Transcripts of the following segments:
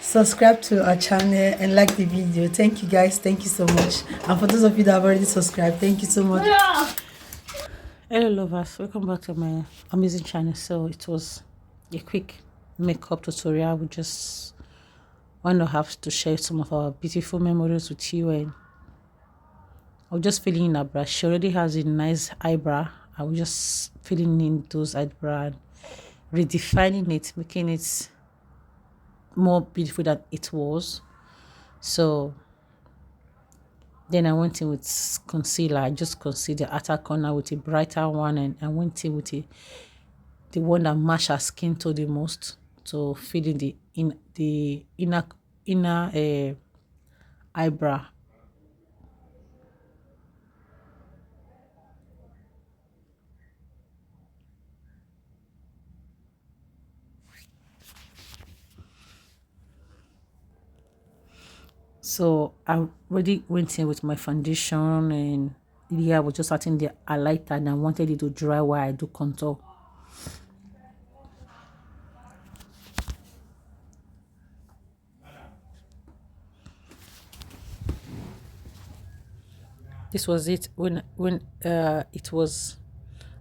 subscribe to our channel and like the video. Thank you guys, thank you so much. And for those of you that have already subscribed, thank you so much. Hello lovers, welcome back to my amazing channel. So it was a quick makeup tutorial. We just want to have to share some of our beautiful memories with you, and I'm just filling in her brush. She already has a nice eyebrow. I was just filling in those eyebrow and redefining it, making it more beautiful than it was. So then I went in with concealer. I just concealed the outer corner with a brighter one, and I went in with the one that matched her skin to the most, to fill in the inner eyebrow. So I already went in with my foundation, and yeah, I was just adding the highlighter, and I wanted it to dry while I do contour. This was it when it was.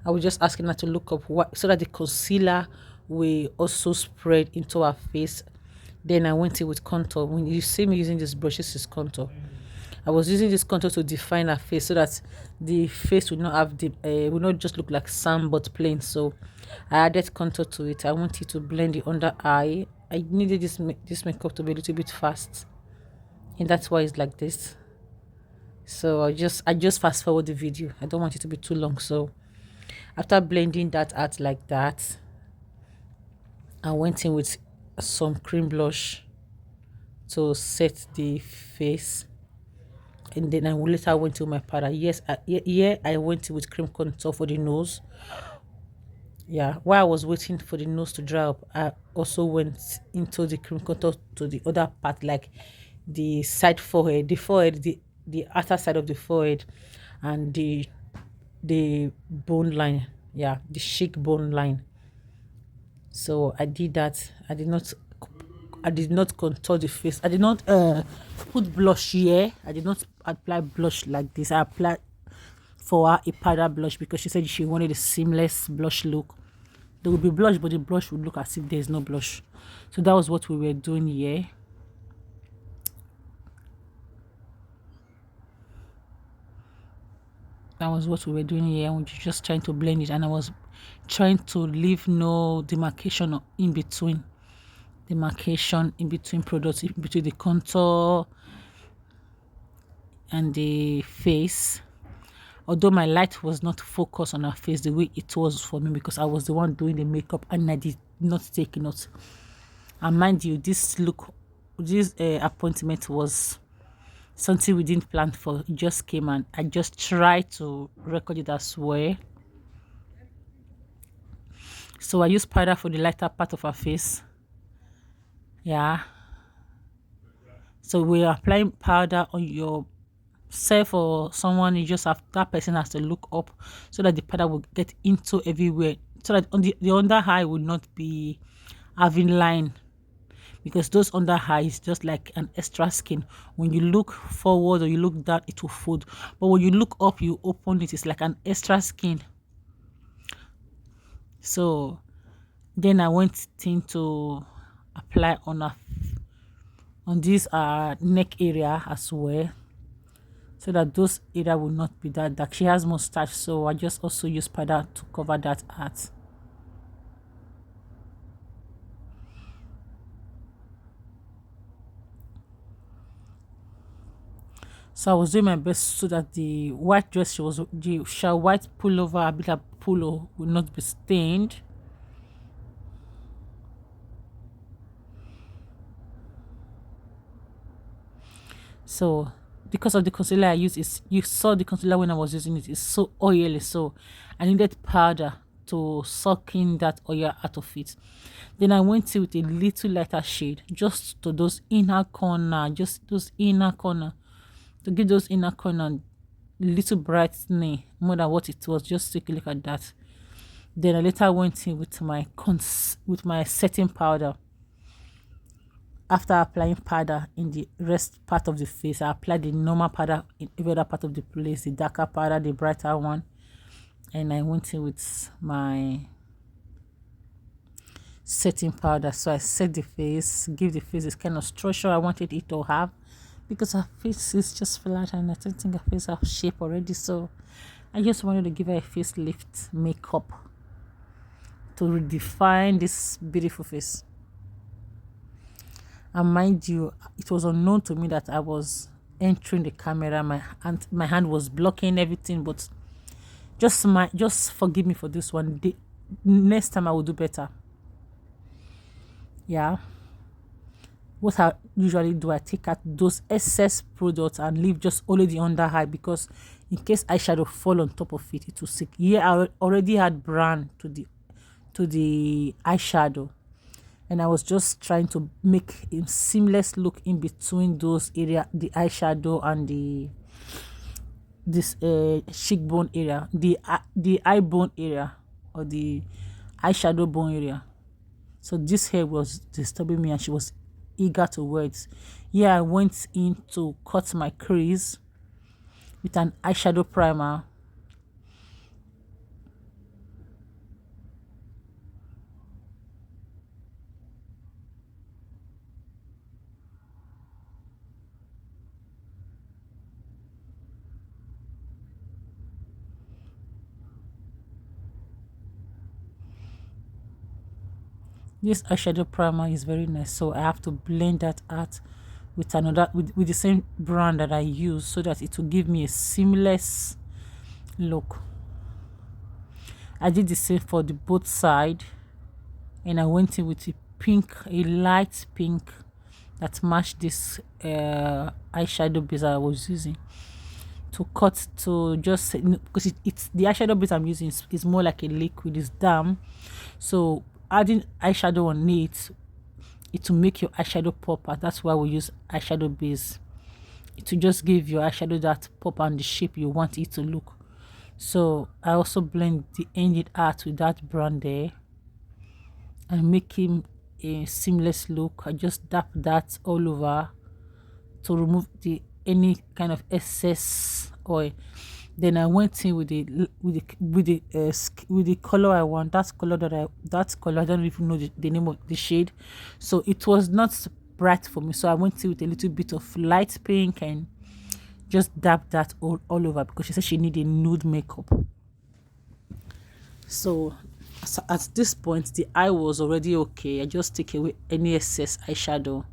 I was just asking her to look up what, so that the concealer will also spread into her face. Then I went in with contour. When you see me using this brush, this is contour. I was using this contour to define her face, so that the face would not have the would not just look like sand but plain. So I added contour to it. I wanted to blend the under eye. I needed this makeup to be a little bit fast, and that's why it's like this. So I just fast forward the video. I don't want it to be too long. So after blending that out like that, I went in with some cream blush to set the face, and then I later went to my powder. Yes, I went in with cream contour for the nose. Yeah, while I was waiting for the nose to dry up, I also went into the cream contour to the other part, like the side forehead, the outer side of the forehead, and the bone line. Yeah, the cheek bone line. So I did that. I did not contour the face. I did not put blush here. I did not apply blush like this. I applied for her a powder blush because she said she wanted a seamless blush look. There would be blush, but the blush would look as if there is no blush. So that was what we were doing here. That was what we were doing here. We were just trying to blend it, and I was trying to leave no demarcation in between. Demarcation in between products, in between the contour and the face. Although my light was not focused on her face the way it was for me, because I was the one doing the makeup and I did not take notes. And mind you, this appointment was something we didn't plan for. It just came, and I just tried to record it as well. So I used powder for the lighter part of her face. Yeah. So we're applying powder on your self or someone. You just have, that person has to look up so that the powder will get into everywhere, so that on the under eye will not be having line, because those under eye is just like an extra skin. When you look forward or you look down, it will fold, but when you look up, you open it, it's like an extra skin. So then I went to apply on this neck area as well, so that those area will not be that dark. She has mustache, so I just also use powder to cover that part. So I was doing my best so that the white dress the white pullover, a bit of polo, will not be stained. So because of the concealer I use, is, you saw the concealer when I was using it, it's so oily, so I needed powder to suck in that oil out of it. Then I went in with a little lighter shade, just to those inner corner, just those inner corner, to give those inner corner little brightening more than what it was. Just take a look at that. Then I later went in with my setting powder. after applying powder in the rest part of the face, I applied the normal powder in every other part of the place, the darker powder, the brighter one, and I went in with my setting powder. So I set the face, give the face this kind of structure I wanted it to have, because her face is just flat and I don't think her face has shape already. So I just wanted to give her a facelift makeup to redefine this beautiful face. And mind you, it was unknown to me that I was entering the camera. My hand was blocking everything, but just forgive me for this one. Next time I will do better. Yeah. What I usually do, I take out those excess products and leave just only the under eye, because in case eyeshadow fall on top of it, it will stick. Yeah, I already had brown to the eyeshadow, and I was just trying to make a seamless look in between those area, the eyeshadow and this cheekbone area, the eye bone area, or the eyeshadow bone area. So this hair was disturbing me and she was eager to wear it. Yeah, I went in to cut my crease with an eyeshadow primer. This eyeshadow primer is very nice, so I have to blend that out with another with the same brand that I use, so that it will give me a seamless look. I did the same for the both side, and I went in with a light pink that matched this eyeshadow base I was using to cut, to just because it's the eyeshadow base I'm using is more like a liquid, it's damp, so adding eyeshadow on it will make your eyeshadow pop out. That's why we use eyeshadow base. It will just give your eyeshadow that pop and the shape you want it to look. So I also blend the ended out with that brown there and make him a seamless look. I just dab that all over to remove the any kind of excess oil. Then I went in with the color I want. That color I don't even know the name of the shade, so it was not bright for me. So I went in with a little bit of light pink and just dab that all over, because she said she needed nude makeup. So at this point the eye was already okay. I just take away any excess eyeshadow,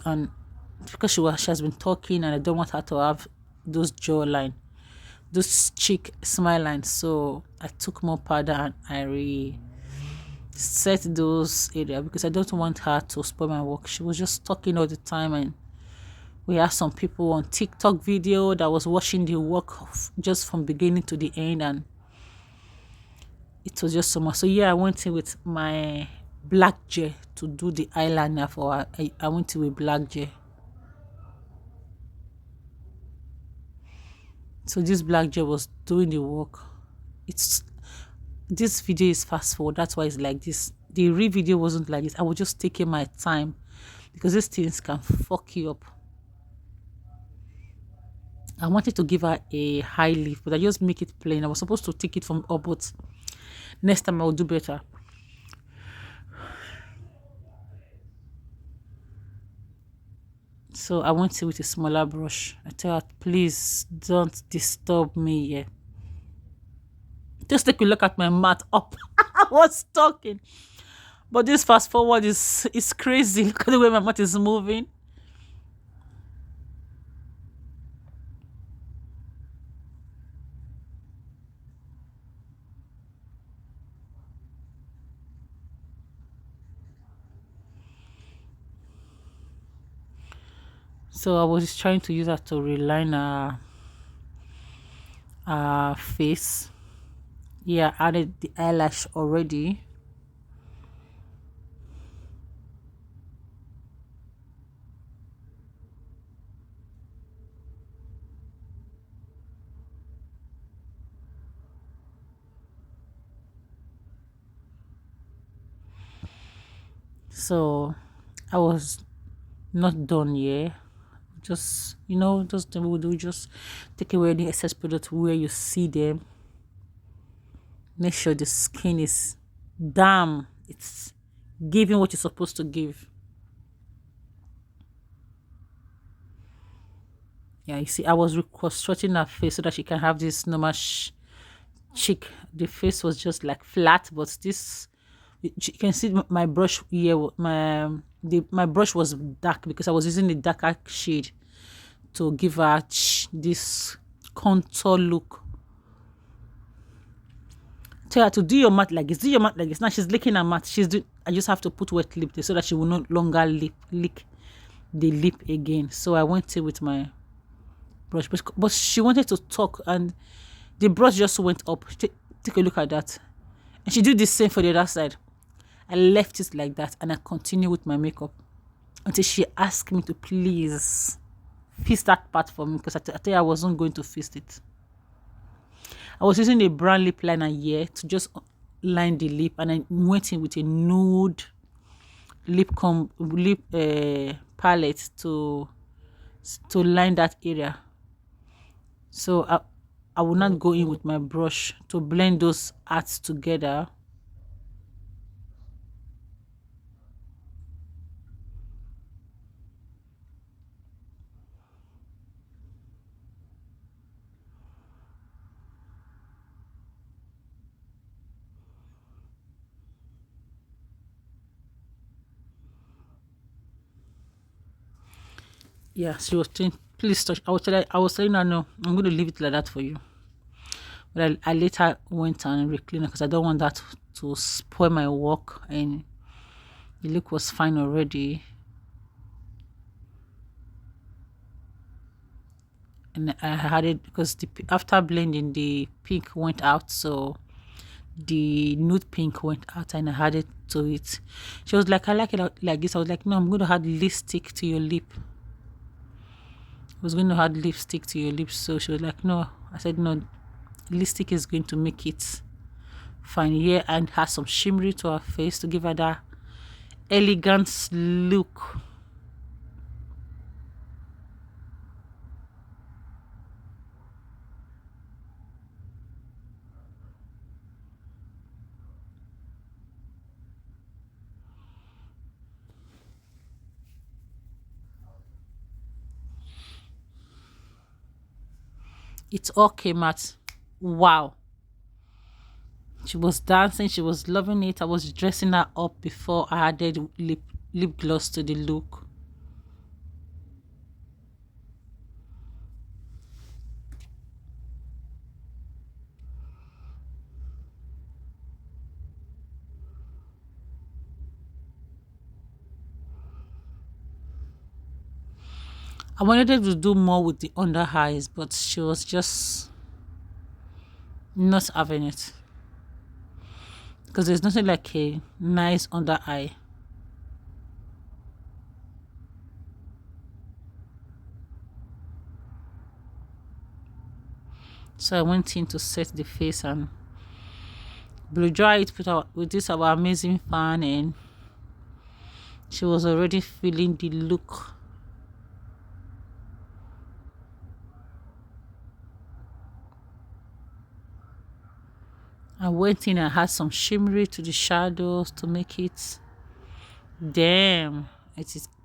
and because she has been talking and I don't want her to have those jawline, those cheek smile lines, so I took more powder and I set those area, because I don't want her to spoil my work. She was just talking all the time, and we have some people on TikTok video that was watching the work just from beginning to the end, and it was just so much. So yeah, I went in with my black gel to do the eyeliner for her. I went in with black gel. So this black gel was doing the work. It's This video is fast forward, that's why it's like this. The real video wasn't like this. I was just taking my time, because these things can fuck you up. I wanted to give her a high lift, but I just make it plain. I was supposed to take it from up, but next time I will do better. So I went in with a smaller brush. I tell her, please don't disturb me here. Just take a look at my mouth up. I was talking. But this fast forward is crazy. Look at the way my mouth is moving. So I was trying to use that to reline her face. Yeah, I added the eyelash already. So I was not done yet. Just just we do just take away any excess product where you see them. Make sure the skin is damn, it's giving what you're supposed to give. Yeah, you see, I was reconstructing her face so that she can have this normal cheek. The face was just like flat, but this you can see my brush here. My brush was dark because I was using a darker shade to give her this contour look. Tell her to do your matte like this. Do your matte like this. Now she's licking her matte. I just have to put wet lip there so that she will no longer lick the lip again. So I went in with my brush, but she wanted to talk and the brush just went up. Take a look at that, and she did the same for the other side. I left it like that and I continued with my makeup until she asked me to please fix that part for me because I tell you I wasn't going to fix it. I was using a brown lip liner here to just line the lip, and I went in with a nude lip palette to line that area. So I will not go in with my brush to blend those arts together. Yeah, she was saying, please touch. I was telling her, no, I'm going to leave it like that for you. But I later went and recleaned because I don't want that to spoil my work, and the look was fine already. And I had it because after blending, the pink went out, so the nude pink went out, and I added to it. She was like, I like it like this. I was like, no, I'm going to add lipstick to your lip. I was going to add lipstick to your lips. So she was like, no. I said, no, lipstick is going to make it fine here and has some shimmery to her face to give her that elegant look. It all came out. Wow. She was dancing, she was loving it. I was dressing her up before I added lip gloss to the look. I wanted to do more with the under eyes, but she was just not having it. Because there's nothing like a nice under eye. So I went in to set the face and blow dry it with this our amazing fan, and she was already feeling the look. I went in and had some shimmery to the shadows to make it. Damn,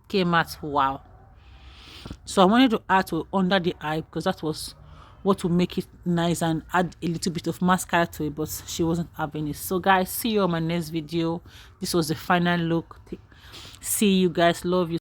came out wow. So I wanted to add to under the eye because that was what would make it nice, and add a little bit of mascara to it, but she wasn't having it. So guys, see you on my next video. This was the final look. See you guys, love you.